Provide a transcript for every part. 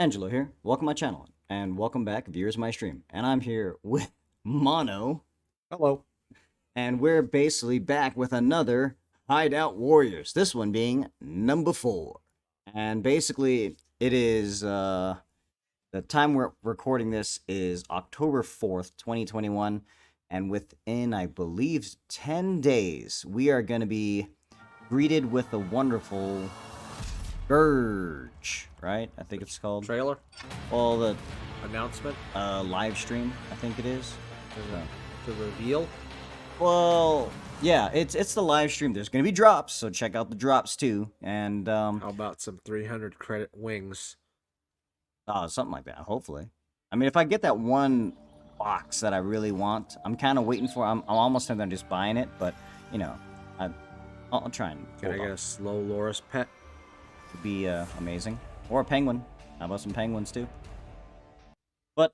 Angelo here. Welcome to my channel, and welcome back, viewers of my stream. And I'm here with Mono, Hello. and we're basically back with another Hideout Warriors. This one being number 4. And basically, it is, the time we're recording this is October 4th, 2021. And within, I believe, 10 days, we are going to be greeted with a wonderful Verge, right? I think it's called. Trailer Well, the announcement live stream, I think it is. to reveal. Well, yeah, it's the live stream. There's gonna be drops, so check out the drops too. And How about some 300 credit wings? something like that. Hopefully, I mean, if I get that one box that I really want, I'm kind of waiting for. I'm almost thinking I'm just buying it, but you know, I'll try and Can I hold get off. a slow Loris pet? Would be amazing, or a penguin. How about some penguins too? But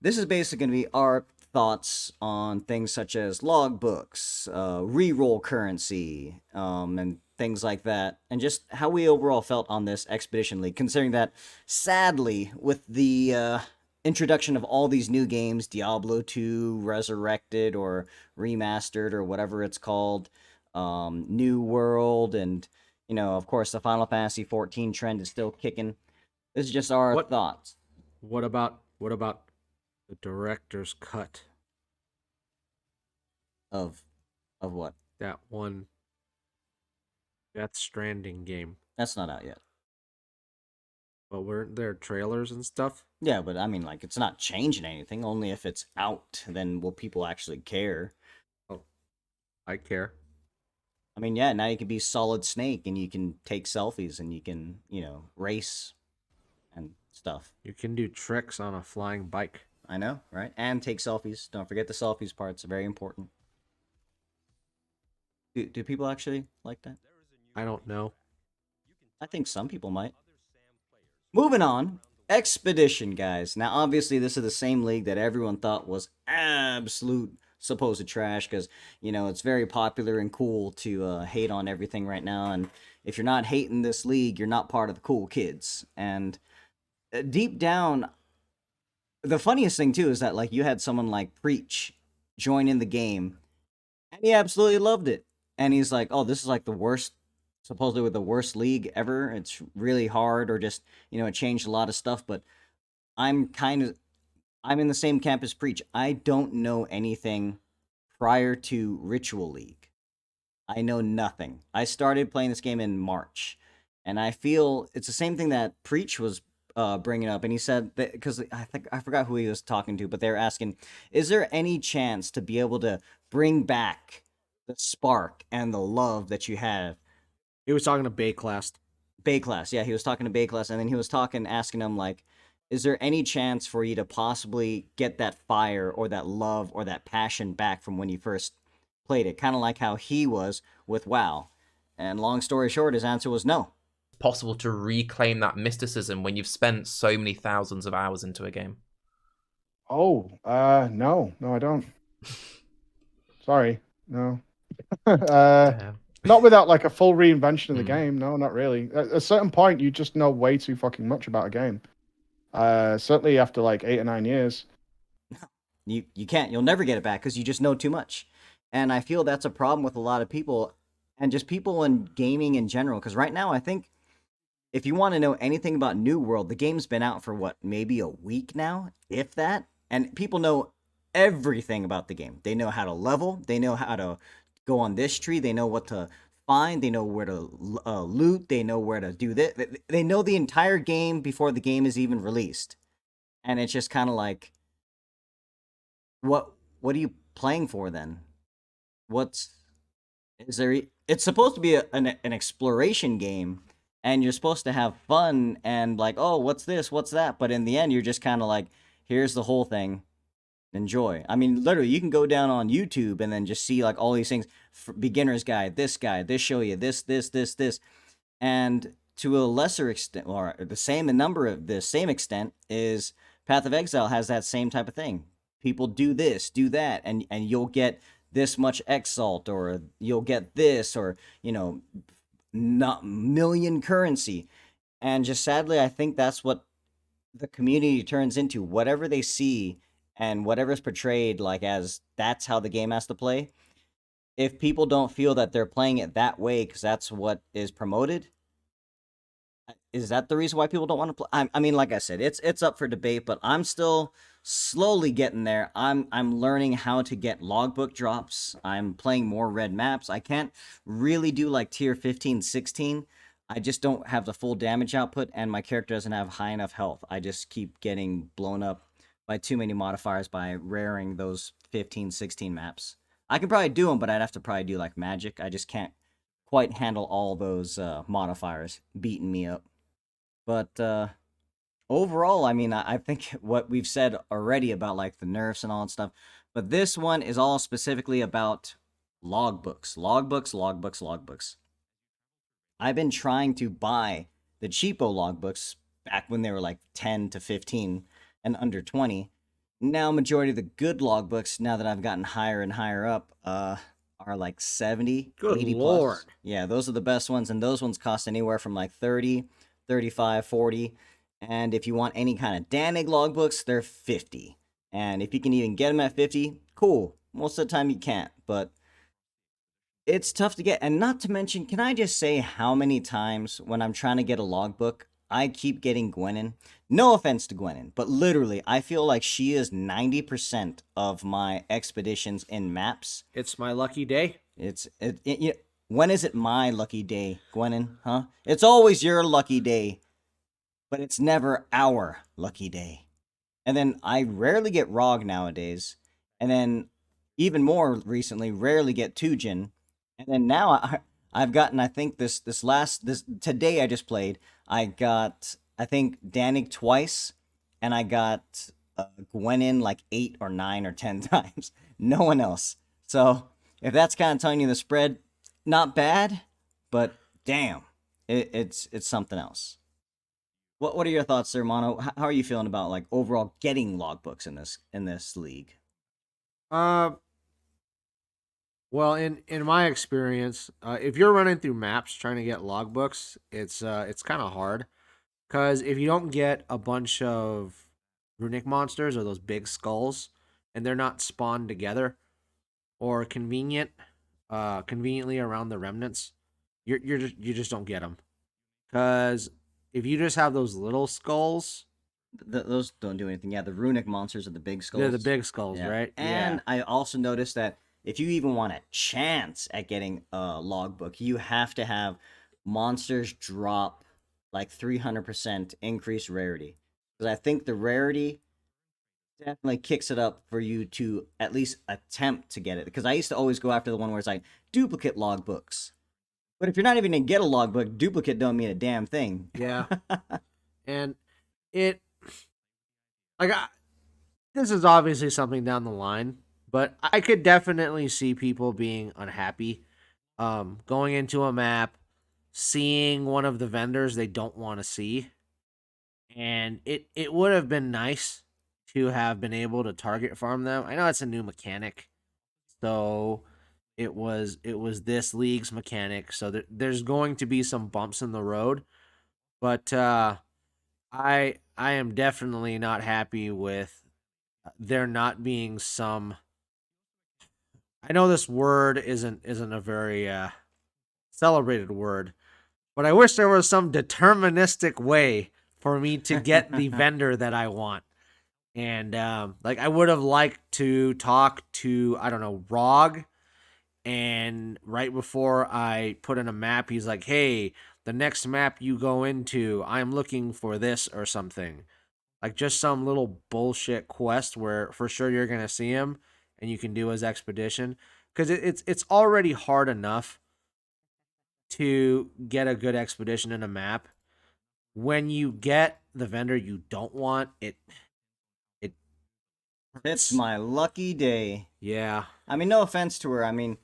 this is basically going to be our thoughts on things such as logbooks, reroll currency, and things like that, and just how we overall felt on this Expedition League, considering that, sadly, with the introduction of all these new games, Diablo 2, Resurrected, or Remastered, or whatever it's called, New World, and, of course, the Final Fantasy 14 trend is still kicking. This is just our What? thoughts. What about the director's cut? Of what? That one Death Stranding game. That's not out yet. But weren't there trailers and stuff? Yeah, but I mean, like, it's not changing anything. Only if it's out, then will people actually care. Oh, I care. I mean, yeah, now you can be Solid Snake and you can take selfies and you can, race and stuff. You can do tricks on a flying bike. I know, right? And take selfies. Don't forget the selfies part. It's very important. Do people actually like that? I don't know. I think some people might. Moving on. Expedition, guys. Now, obviously, this is the same league that everyone thought was absolute supposed trash because, it's very popular and cool to hate on everything right now. And if you're not hating this league, you're not part of the cool kids. And deep down, the funniest thing, too, is that, like, you had someone like Preach join in the game, and he absolutely loved it. And he's like, oh, this is like the worst, supposedly with the worst league ever. It's really hard, or just, it changed a lot of stuff. But I'm in the same camp as Preach. I don't know anything prior to Ritual League. I know nothing. I started playing this game in March, and I feel it's the same thing that Preach was bringing up. And he said that because I forgot who he was talking to, but they were asking, is there any chance to be able to bring back the spark and the love that you have? He was talking to Bayclast. Bayclass, yeah, he was talking to Bayclass, and then he was asking him, like, is there any chance for you to possibly get that fire or that love or that passion back from when you first played it? Kind of like how he was with WoW. And long story short, his answer was no. Possible to reclaim that mysticism when you've spent so many thousands of hours into a game? No, I don't. Sorry, no. Yeah. Not without like a full reinvention of the Mm. game. No, not really. At a certain point, you just know way too fucking much about a game. Certainly after like 8 or 9 years. You can't. You'll never get it back because you just know too much. And I feel that's a problem with a lot of people, and just people in gaming in general. Because right now, I think if you want to know anything about New World, the game's been out for what, maybe a week now, if that. And people know everything about the game. They know how to level. They know how to go on this tree. They know what to find. They know where to loot. They know where to do this. They know the entire game before the game is even released. And it's just kind of like, what are you playing for then? It's supposed to be an exploration game, and you're supposed to have fun and like, oh, what's this, what's that, but in the end you're just kind of like, here's the whole thing, enjoy. I mean, literally, you can go down on YouTube and then just see like all these things, beginner's guide, this show you this, and to a lesser extent, or the same extent, is Path of Exile has that same type of thing. People do this, do that, and you'll get this much exalt, or you'll get this, or not million currency. And just sadly, I think that's what the community turns into whatever they see and whatever's portrayed like as that's how the game has to play. If people don't feel that they're playing it that way because that's what is promoted, is that the reason why people don't want to play? I mean, like I said, it's up for debate, but I'm still slowly getting there. I'm learning how to get logbook drops. I'm playing more red maps. I can't really do like tier 15, 16. I just don't have the full damage output, and my character doesn't have high enough health. I just keep getting blown up by too many modifiers by raring those 15, 16 maps. I could probably do them, but I'd have to probably do like magic. I just can't quite handle all those modifiers beating me up. But overall, I mean, I think what we've said already about like the nerfs and all that stuff, but this one is all specifically about logbooks, logbooks, logbooks, logbooks. I've been trying to buy the cheapo logbooks back when they were like 10 to 15 and under 20. Now, majority of the good logbooks, now that I've gotten higher and higher up, are like 70, Good 80 lord. plus. Yeah, those are the best ones, and those ones cost anywhere from like 30, 35, 40. And if you want any kind of Danig logbooks, they're 50. And if you can even get them at 50, cool. Most of the time you can't, but it's tough to get. And not to mention, can I just say how many times when I'm trying to get a logbook, I keep getting Gwenin? No offense to Gwenin, but literally, I feel like she is 90% of my expeditions in maps. It's my lucky day. When is it my lucky day, Gwenin? Huh? It's always your lucky day, but it's never our lucky day. And then I rarely get Rog nowadays. And then even more recently, rarely get Tujin. And then now I've gotten, I think this today I just played, I got I think Danig twice, and I got Gwenin like 8 or 9 or 10 times. No one else. So if that's kind of telling you the spread, not bad, but damn, it's something else. What are your thoughts, sir, Mono? How are you feeling about like overall getting logbooks in this league? Uh, well, in my experience, if you're running through maps trying to get logbooks, it's kind of hard because if you don't get a bunch of runic monsters or those big skulls, and they're not spawned together or conveniently around the remnants, you just don't get them. Because if you just have those little skulls, Those don't do anything. Yeah, the runic monsters are the big skulls. they're the big skulls, Yeah. right? And I also noticed that if you even want a chance at getting a logbook, you have to have monsters drop like 300% increased rarity. Because I think the rarity definitely kicks it up for you to at least attempt to get it. Because I used to always go after the one where it's like duplicate logbooks. But if you're not even gonna get a logbook, duplicate don't mean a damn thing. Yeah. And it like this is obviously something down the line, but I could definitely see people being unhappy going into a map, seeing one of the vendors they don't want to see, and it would have been nice to have been able to target farm them. I know it's a new mechanic, so it was this league's mechanic, so there's going to be some bumps in the road, but I am definitely not happy with there not being some. I know this word isn't a very celebrated word, but I wish there was some deterministic way for me to get the vendor that I want. And like I would have liked to talk to, I don't know, Rog, and right before I put in a map, he's like, "Hey, the next map you go into, I'm looking for this or something." Like just some little bullshit quest where for sure you're gonna see him and you can do his expedition, because it's already hard enough to get a good expedition in a map. When you get the vendor you don't want, it It's my lucky day. yeah. I mean, no offense to her. I mean,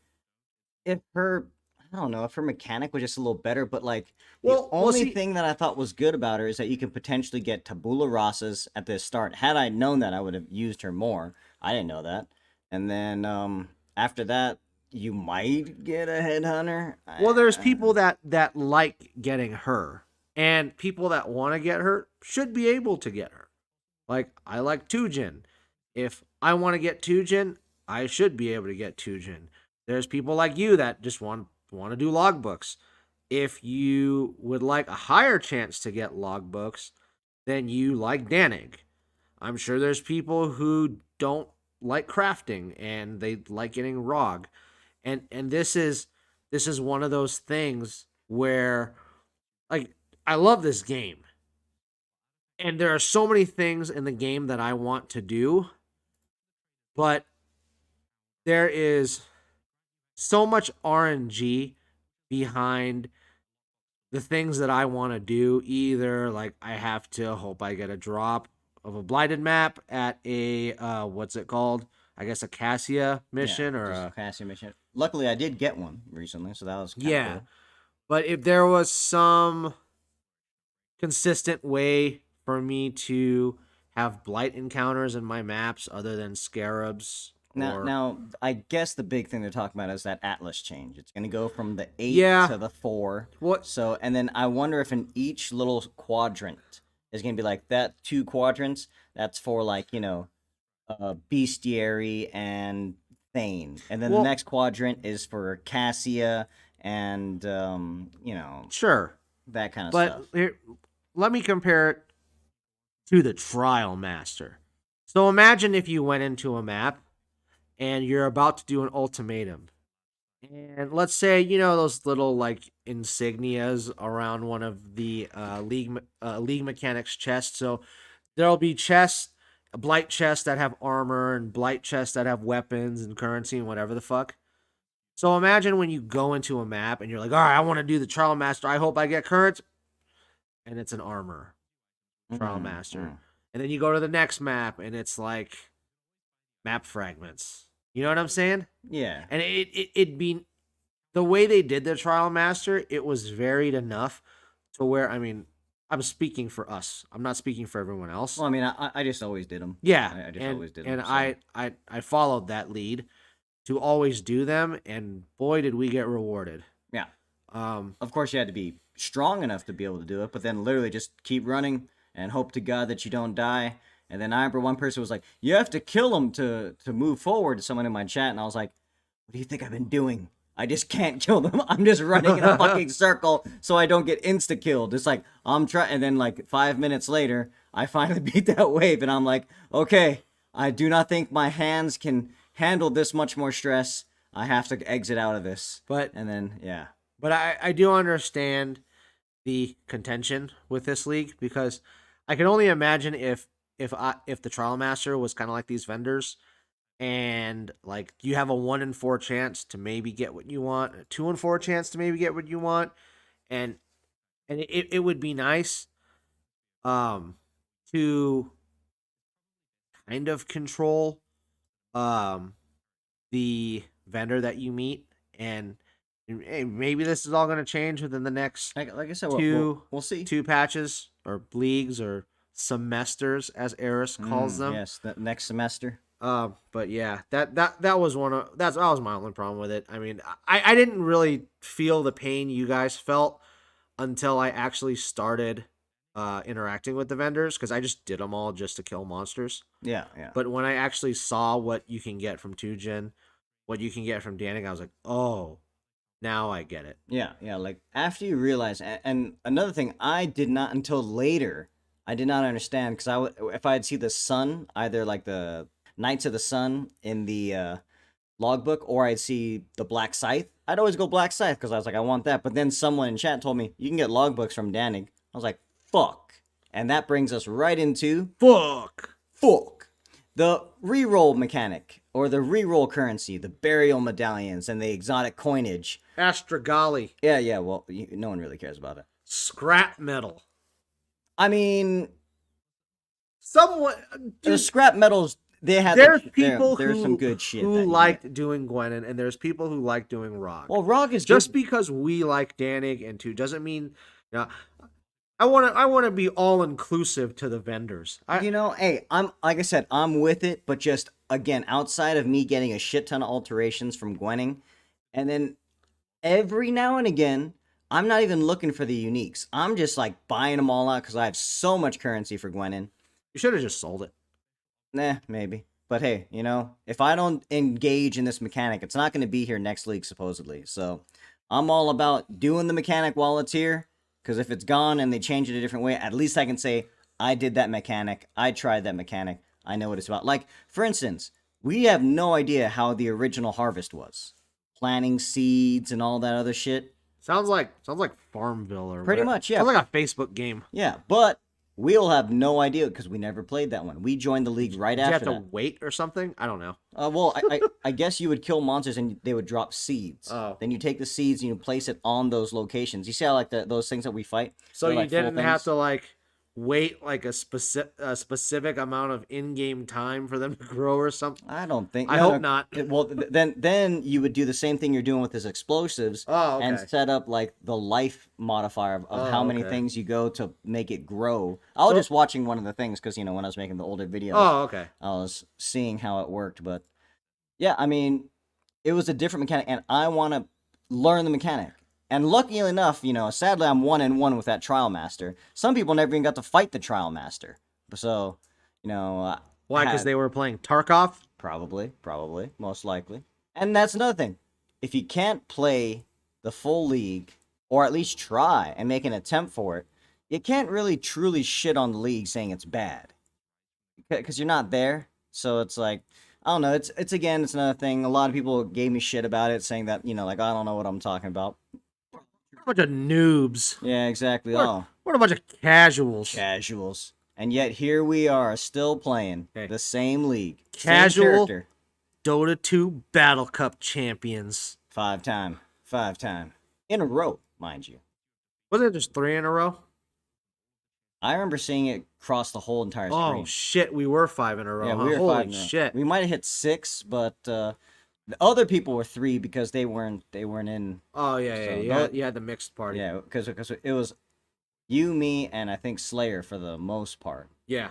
if her, I don't know, if her mechanic was just a little better, but like the Well, only see, thing that I thought was good about her is that you can potentially get tabula rasas at the start. Had I known that, I would have used her more. I didn't know that. And then after that, you might get a headhunter. well, there's people that like getting her, And people that want to get hurt should be able to get hurt. Like, I like Tujin. If I want to get Tujin, I should be able to get Tujin. There's people like you that just want to do logbooks. If you would like a higher chance to get logbooks, then you like Danig. I'm sure there's people who don't like crafting and they like getting ROG. And this is one of those things where, like, I love this game. And there are so many things in the game that I want to do, but there is so much RNG behind the things that I want to do. Either like I have to hope I get a drop of a blighted map at a what's it called? I guess a Cassia mission or just a Cassia mission. Luckily, I did get one recently, so that was kinda yeah. cool. But if there was some consistent way for me to have blight encounters in my maps other than scarabs. Now, I guess the big thing they're talking about is that Atlas change. It's going to go from the 8 Yeah. to the 4. What? So, and then I wonder if in each little quadrant is going to be like that 2 quadrants. That's for like Bestiary and Thane, and then Well- the next quadrant is for Cassia and Sure, that kind of but stuff. here, let me compare it to the Trial Master. So imagine if you went into a map and you're about to do an ultimatum. And let's say, those little like insignias around one of the league mechanics chests. So there'll be chests, blight chests that have armor and blight chests that have weapons and currency and whatever the fuck. So imagine when you go into a map and you're like, all right, I want to do the Trial Master. I hope I get current. And it's an armor Trial Master. And then you go to the next map and it's like map fragments. You know what I'm saying? Yeah. And it'd be the way they did the Trial Master, it was varied enough to where, I mean, I'm speaking for us. I'm not speaking for everyone else. Well, I mean, I just always did them. Yeah. I just always did and them. So. I followed that lead to always do them, and boy, did we get rewarded. Yeah. Um, Of course, you had to be strong enough to be able to do it, but then literally just keep running and hope to God that you don't die. And then I remember one person was like, "You have to kill him to move forward." To someone in my chat, and I was like, "What do you think I've been doing? I just can't kill them. I'm just running in a fucking circle so I don't get insta killed." It's like I'm trying, and then like 5 minutes later, I finally beat that wave, and I'm like, "Okay, I do not think my hands can handle this much more stress. I have to exit out of this." And then yeah. But I do understand the contention with this league, because I can only imagine if the Trial Master was kind of like these vendors, and like you have a 1 in 4 chance to maybe get what you want, a 2 in 4 chance to maybe get what you want, and it would be nice to kind of control the vendor that you meet. And hey, maybe this is all going to change within the next Like I said, we'll see. 2 patches or leagues or semesters, as Eris calls them. Yes, the next semester. But yeah, that was that was my only problem with it. I mean, I didn't really feel the pain you guys felt until I actually started interacting with the vendors, because I just did them all just to kill monsters. Yeah. But when I actually saw what you can get from Tujin, what you can get from Danik, I was like, oh, now I get it. Yeah. Like after you realize, and another thing, I did not until later. I did not understand, because if I'd see the sun, either like the Knights of the Sun in the logbook, or I'd see the Black Scythe, I'd always go Black Scythe because I was like, I want that. But then someone in chat told me you can get logbooks from Danig. I was like, fuck. And that brings us right into Fuck. The reroll mechanic, or the reroll currency, the burial medallions, and the exotic coinage. Astragali. Yeah, well, no one really cares about it. Scrap metal. I mean, the the scrap metals, there's people there's who, some good shit who that you liked get. doing Gwenin, and there's people who like doing ROG. Well, ROG is just good. because we like Danig and 2 doesn't mean, I want to be all inclusive to the vendors. Hey, I'm like I said, I'm with it, but just again, outside of me getting a shit ton of alterations from Gwenning, and then every now and again, I'm not even looking for the uniques. I'm just like buying them all out because I have so much currency for Gwenin. You should have just sold it. Nah, maybe. But hey, if I don't engage in this mechanic, it's not going to be here next league, supposedly. So I'm all about doing the mechanic while it's here. Because if it's gone and they change it a different way, at least I can say, I did that mechanic. I tried that mechanic. I know what it's about. Like, for instance, we have no idea how the original harvest was. Planting seeds and all that other shit. Sounds like Farmville or Pretty whatever. much, yeah. Sounds like a Facebook game. Yeah, but we'll have no idea because we never played that one. We joined the league right Did you after have to wait or something? I don't know. Well, I guess you would kill monsters and they would drop seeds. Oh. Then you take the seeds and you place it on those locations. You see how like those things that we fight? So They're you like full didn't have things? to like wait like a specific amount of in-game time for them to grow or something. I don't think. I hope not. Then you would do the same thing you're doing with his explosives Oh, okay. and set up like the life modifier of Oh, how many okay. things you go to make it grow. I was just watching one of the things because when I was making the older videos, Oh, okay. I was seeing how it worked. But yeah, I mean, it was a different mechanic, and I want to learn the mechanic. And luckily enough, sadly, I'm 1-1 with that trial master. Some people never even got to fight the trial master. So, Why? Because they were playing Tarkov? Probably, most likely. And that's another thing. If you can't play the full league, or at least try and make an attempt for it, you can't really truly shit on the league saying it's bad. Because you're not there. So it's like, I don't know. It's another thing. A lot of people gave me shit about it, saying that, like, I don't know what I'm talking about. We're a bunch of noobs. Yeah, exactly. We're a bunch of casuals. Casuals. And yet here we are, still playing the same league. Casual Same character. Dota 2 Battle Cup champions. 5-time. In a row, mind you. Wasn't it just 3 in a row? I remember seeing it cross the whole entire screen. Oh shit, we were 5 in a row. Yeah, huh? we were Holy 5 in a row. shit. We might have hit 6, but the other people were 3 because they weren't in. Oh yeah, So you had the mixed party. Yeah, because it was you, me, and I think Slayer for the most part. Yeah.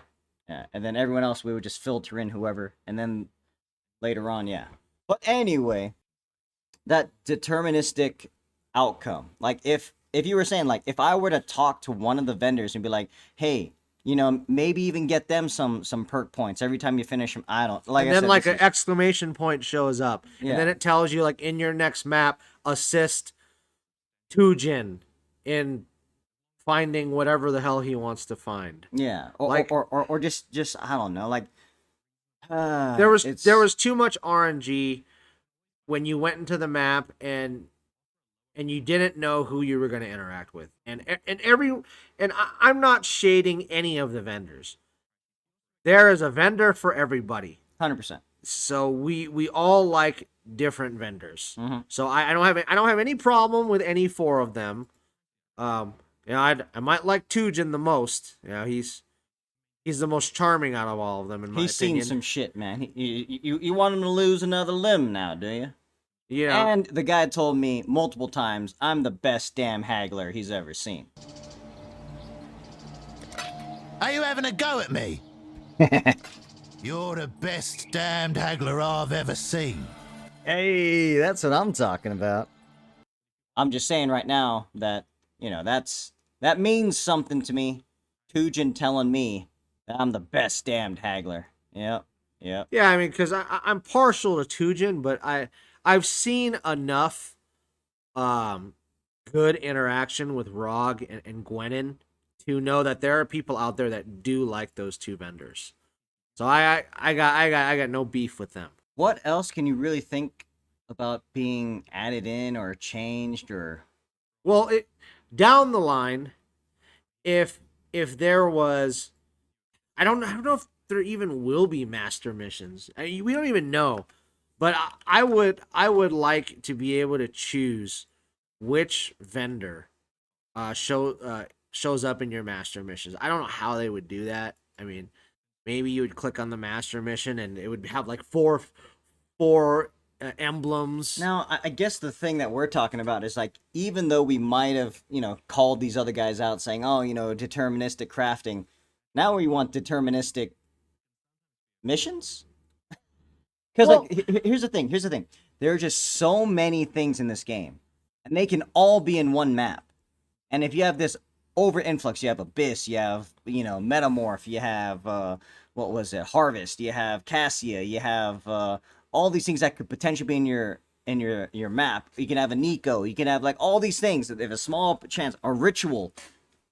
Yeah, and then everyone else we would just filter in whoever, and then later on, yeah. But anyway, that deterministic outcome, like if you were saying, like, if I were to talk to one of the vendors and be like, hey, maybe even get them some perk points every time you finish them. I don't like. And I then said, like this an is- exclamation point shows up, Yeah. and then it tells you like in your next map, assist Tujin in finding whatever the hell he wants to find. Yeah, or Like- or just I don't know, like There was too much RNG when you went into the map and you didn't know who you were going to interact with, and I'm not shading any of the vendors. There is a vendor for everybody. 100%. So we all like different vendors. Mm-hmm. So I don't have any problem with any 4 of them. I might like Tujin the most. He's the most charming out of all of them in my He's opinion. seen some shit, man. You want him to lose another limb now, do you? Yeah. And the guy told me multiple times, I'm the best damn haggler he's ever seen. Are you having a go at me? You're the best damned haggler I've ever seen. Hey, that's what I'm talking about. I'm just saying right now that, that means something to me. Tujin telling me that I'm the best damned haggler. Yep. Yeah, I mean, because I'm partial to Tujin, but I've seen enough good interaction with Rog and Gwenin to know that there are people out there that do like those 2 vendors. So I got no beef with them. What else can you really think about being added in or changed or? Well, down the line, if there was, I don't know if there even will be master missions. We don't even know, but I would like to be able to choose which vendor shows up in your master missions. I don't know how they would do that. I mean, maybe you would click on the master mission and it would have like four emblems. Now, I guess the thing that we're talking about is like, even though we might have, called these other guys out saying, oh, deterministic crafting, now we want deterministic missions? Because here's the thing. There are just so many things in this game, and they can all be in one map. And if you have this over influx, you have Abyss, you have, Metamorph, you have, what was it, Harvest, you have Cassia, you have all these things that could potentially be in your map. You can have a Nico, you can have like all these things that have a small chance, a ritual.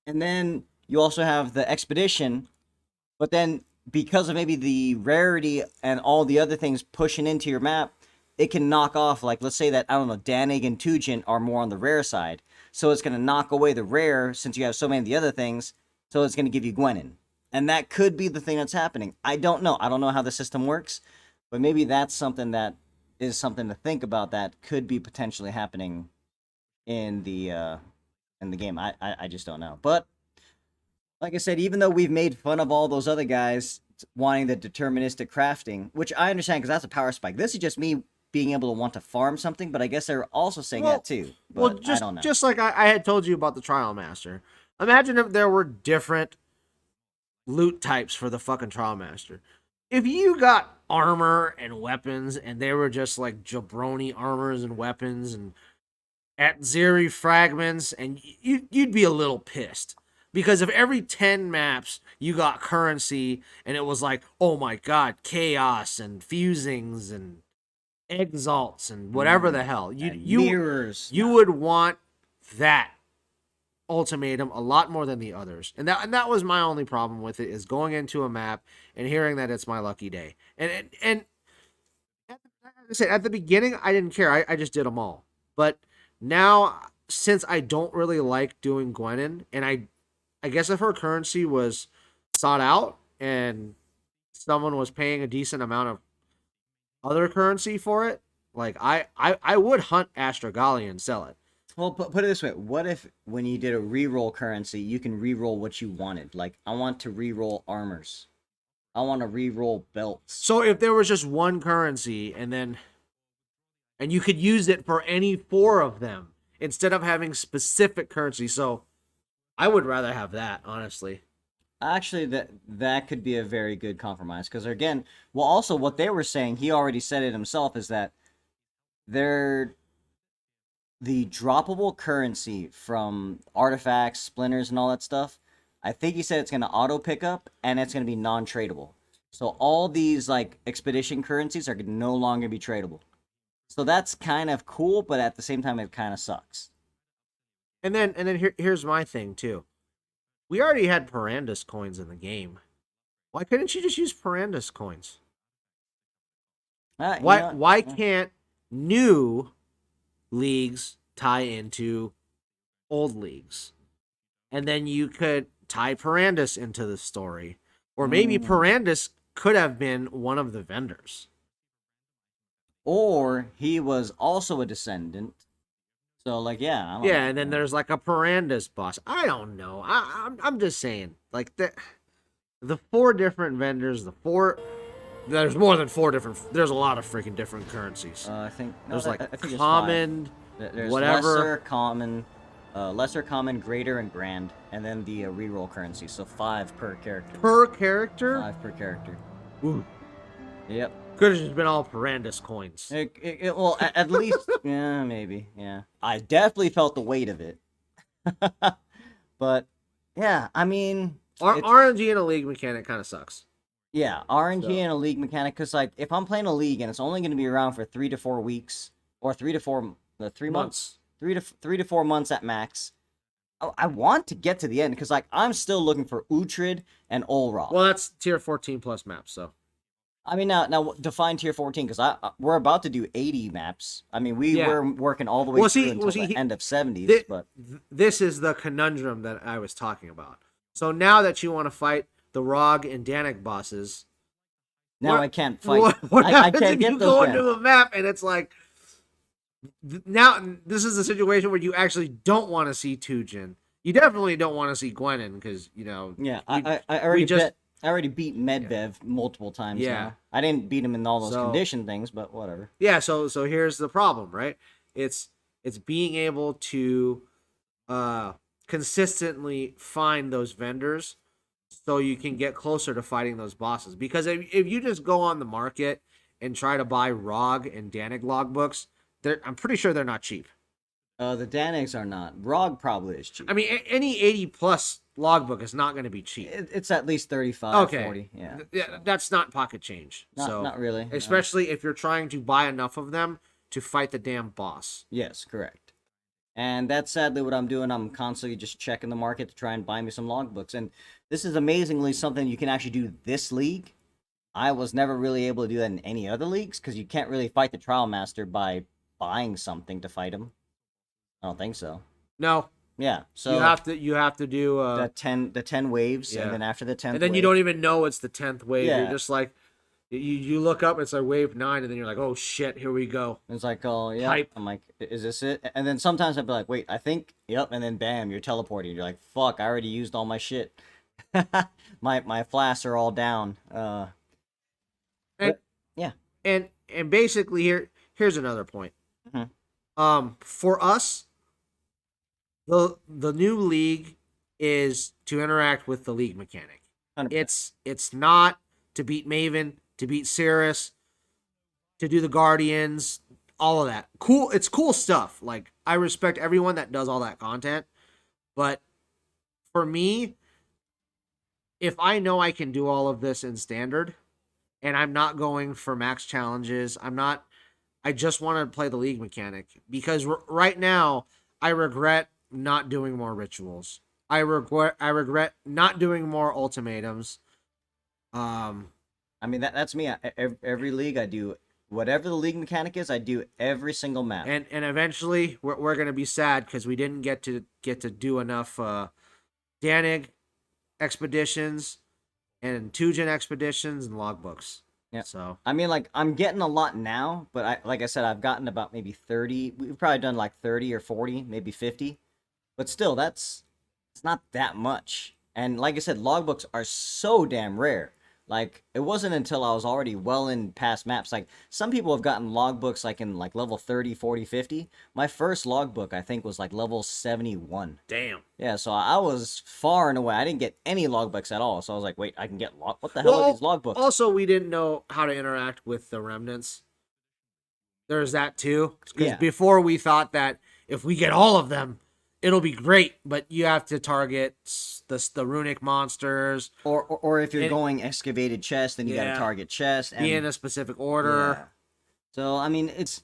And then you also have the expedition, but then because of maybe the rarity and all the other things pushing into your map, it can knock off, like, let's say that, I don't know, Danig and Tujin are more on the rare side. So it's going to knock away the rare since you have so many of the other things. So it's going to give you Gwenin. And that could be the thing that's happening. I don't know. I don't know how the system works. But maybe that's something that is something to think about that could be potentially happening in the game. I just don't know. But like I said, even though we've made fun of all those other guys wanting the deterministic crafting, which I understand because that's a power spike. This is just me being able to want to farm something, but I guess they're also saying that too. But I don't know. Just like I had told you about the Trial Master. Imagine if there were different loot types for the fucking Trial Master. If you got armor and weapons and they were just like jabroni armors and weapons and Atziri fragments, and you'd be a little pissed. Because if every 10 maps you got currency and it was like, oh my god, chaos and fusings and exalts and whatever the hell, mirrors. You would want that ultimatum a lot more than the others. And that was my only problem with it, is going into a map and hearing that it's my lucky day. And like I said, at the beginning I didn't care. I just did them all. But now, since I don't really like doing Gwenin, and I guess if her currency was sought out and someone was paying a decent amount of other currency for it, like I would hunt Astrogali and sell it. Well, put it this way. What if when you did a reroll currency, you can reroll what you wanted? Like, I want to reroll armors. I want to reroll belts. So if there was just one currency and you could use it for any 4 of them instead of having specific currency. So I would rather have that, honestly. Actually, that could be a very good compromise. Because again, well, also what they were saying, he already said it himself, is that the droppable currency from artifacts, splinters, and all that stuff, I think he said it's going to auto pick up and it's going to be non-tradable. So all these like expedition currencies are no longer be tradable. So that's kind of cool, but at the same time, it kind of sucks. And then here's my thing too. We already had Parandus coins in the game. Why couldn't you just use Parandus coins? Why can't new leagues tie into old leagues? And then you could tie Parandus into the story. Or maybe Parandus could have been one of the vendors. Or he was also a descendant. So, like, yeah. And then there's like a Parandus boss. I don't know. I'm just saying. Like, the 4 different vendors, there's more than 4 different. There's a lot of freaking different currencies. I think there's I think common, there's whatever. lesser common, greater, and grand, and then the reroll currency. So 5 per character. Per character? 5 per character. Ooh. Yep. Could have just been all Parandus coins. Well, at least, yeah, maybe, yeah. I definitely felt the weight of it. But, yeah, I mean... RNG in a league mechanic kind of sucks. Yeah, RNG in a league mechanic, because, like, if I'm playing a league and it's only going to be around for 3 to 4 weeks, or 3 to 4 months, 3 to 4 months at max, I want to get to the end, because, like, I'm still looking for Uhtred and Olroth. Well, that's tier 14 plus maps, so... I mean, now define tier 14, because we're about to do 80 maps. I mean, we were working all the way through until the end of 70s. But this is the conundrum that I was talking about. So now that you want to fight the Rog and Danik bosses... Now I can't fight. What I happens can't if get you those go guys. into a map and it's like... Now, this is a situation where you actually don't want to see Tujin. You definitely don't want to see Gwenin, because, you know... Yeah, I already beat Medvev multiple times now. I didn't beat him in all those condition things, but whatever. Yeah, so here's the problem, right? It's being able to consistently find those vendors so you can get closer to fighting those bosses. Because if you just go on the market and try to buy Rog and Danik logbooks, I'm pretty sure they're not cheap. The Danegs are not. Rog probably is cheap. I mean, any 80 plus logbook is not going to be cheap. It's at least 35, Okay. 40. Yeah. Yeah, So, that's not pocket change. not really. No. Especially if you're trying to buy enough of them to fight the damn boss. Yes, correct. And that's sadly what I'm doing. I'm constantly just checking the market to try and buy me some logbooks. And this is amazingly something you can actually do this league. I was never really able to do that in any other leagues because you can't really fight the Trial Master by buying something to fight him. I don't think so. No, Yeah, so you have to do the 10 waves, yeah. and then after the 10th and then you wave, don't even know it's the 10th wave. Yeah. You're just like you look up, it's like wave 9, and then you're like, oh shit, here we go. it's like, oh yeah. Hype. I'm like, is this it? And then sometimes I'd be like, wait, I think, yep, and then bam, you're teleporting. You're like, fuck, I already used all my shit. my flasks are all down. And, yeah. and basically here's another point. For us, the new league is to interact with the league mechanic. 100%. It's not to beat Maven, to beat Cirrus, to do the Guardians, all of that. Cool, it's cool stuff. Like, I respect everyone that does all that content, but for me, if I know I can do all of this in standard and I'm not going for max challenges, I just want to play the league mechanic because right now I regret not doing more rituals. I regret not doing more ultimatums. I mean, that's me. Every league I do, whatever the league mechanic is, I do every single map. And eventually we're gonna be sad because we didn't get to do enough Danig expeditions and Tujin expeditions and logbooks. Yeah. So I mean, like, I'm getting a lot now, but like I said, I've gotten about maybe 30. We've probably done like 30 or 40, maybe 50. But still, it's not that much. And like I said, logbooks are so damn rare. Like, it wasn't until I was already well in past maps. Like, some people have gotten logbooks like in like level 30, 40, 50. My first logbook, I think, was like level 71. damn. Yeah, so I was far and away. I didn't get any logbooks at all. So I was like, wait, I can get what the hell are these logbooks? Also, we didn't know how to interact with the remnants. There's that too. Because Yeah. before we thought that if we get all of them, it'll be great. But you have to target the runic monsters. Or if you're And- going excavated chest, then you got Yeah. to target chest. And, Be in a specific order. yeah. So, I mean, it's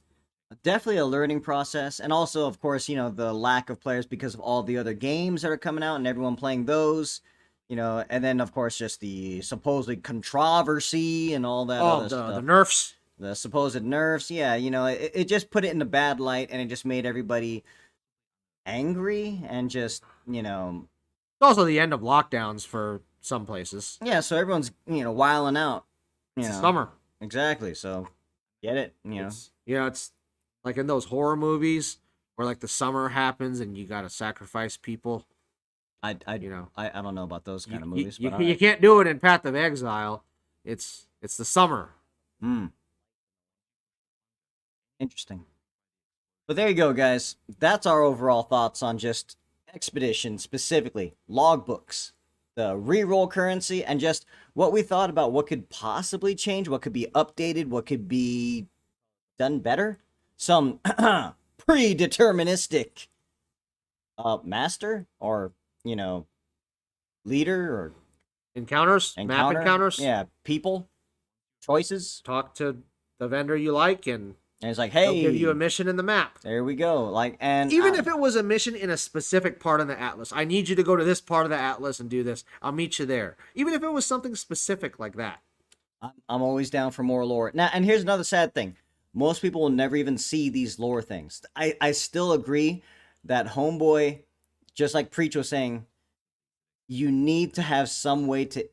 definitely a learning process. And also, of course, the lack of players because of all the other games that are coming out and everyone playing those. And then, of course, just the supposedly controversy and all that other The stuff. nerfs. The supposed nerfs, yeah, it just put it in a bad light, and it just made everybody angry and just, It's also the end of lockdowns for some places. yeah, so everyone's, wiling out. It's the summer. Exactly, so get it, It's like in those horror movies where like the summer happens and you gotta sacrifice people. I don't know about those kind of movies, but You can't do it in Path of Exile. It's the summer. Interesting. But there you go, guys. That's our overall thoughts on just Expedition, specifically logbooks, the reroll currency, and just what we thought about what could possibly change, what could be updated, what could be done better. Some predeterministic master or, leader or Encounters, map encounters. Yeah, people, choices. Talk to the vendor you like, and And it's like, they'll hey, give you a mission in the map. there we go. Like, and Even if it was a mission in a specific part of the atlas, I need you to go to this part of the atlas and do this. I'll meet you there. Even if it was something specific like that. I'm always down for more lore. Now, and here's another sad thing. Most people will never even see these lore things. I still agree that Homeboy, just like Preach was saying, you need to have some way to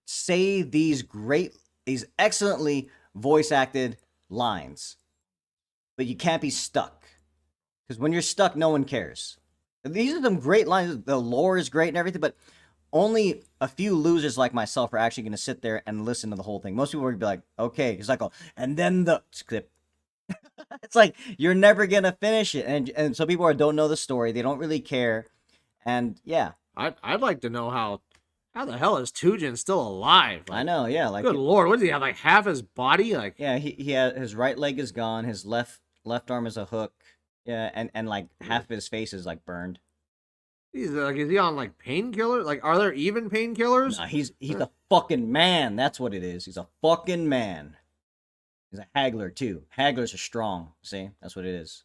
say these excellently voice acted lines. But you can't be stuck. Because when you're stuck, no one cares. These are some great lines. The lore is great and everything, but only a few losers like myself are actually going to sit there and listen to the whole thing. Most people are going to be like, okay. It's like, and then the script. It's like, you're never going to finish it. And some people don't know the story. They don't really care. And yeah. I'd like to know how the hell is Tujin still alive? I know, yeah. Like, good lord, what does he have? Like half his body? Like, yeah, he had his right leg is gone. His left arm is a hook. Yeah, and like half of his face is like burned. He's like, is he on like painkillers? Like, are there even painkillers? Nah, he's a fucking man. That's what it is. He's a fucking man. He's a haggler too. Hagglers are strong. See, that's what it is.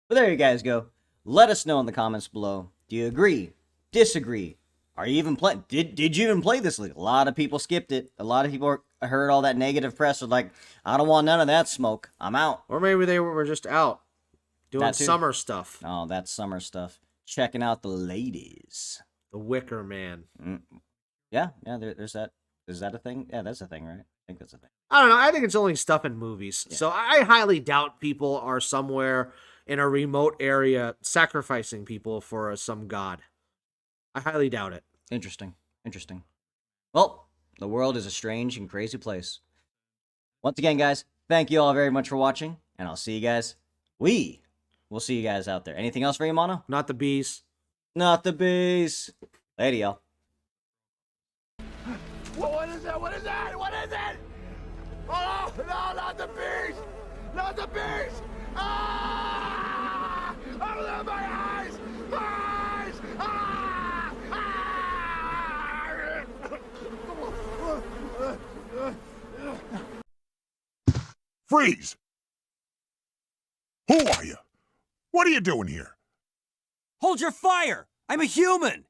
But there you guys go. Let us know in the comments below. Do you agree? Disagree? Are you even playing? Did you even play this league? A lot of people skipped it. A lot of people heard all that negative press. Were like, I don't want none of that smoke. I'm out. Or maybe they were just out doing That too. summer stuff. Oh, that's summer stuff. Checking out the ladies. The Wicker Man. Yeah. There's that. Is that a thing? Yeah, that's a thing, right? I think that's a thing. I don't know. I think it's only stuff in movies. Yeah. So I highly doubt people are somewhere in a remote area sacrificing people for some god. I highly doubt it. Interesting. Well, the world is a strange and crazy place. Once again, guys, thank you all very much for watching, and I'll see you guys. We'll see you guys out there. Anything else for you, Mono? Not the bees. Not the bees. Later, y'all. What is it? What is it? What is it? Oh, no, not the bees! Not the bees! Ah! Open up my eyes! My eyes! Ah! Ah! Freeze! Who are you? What are you doing here? Hold your fire! I'm a human!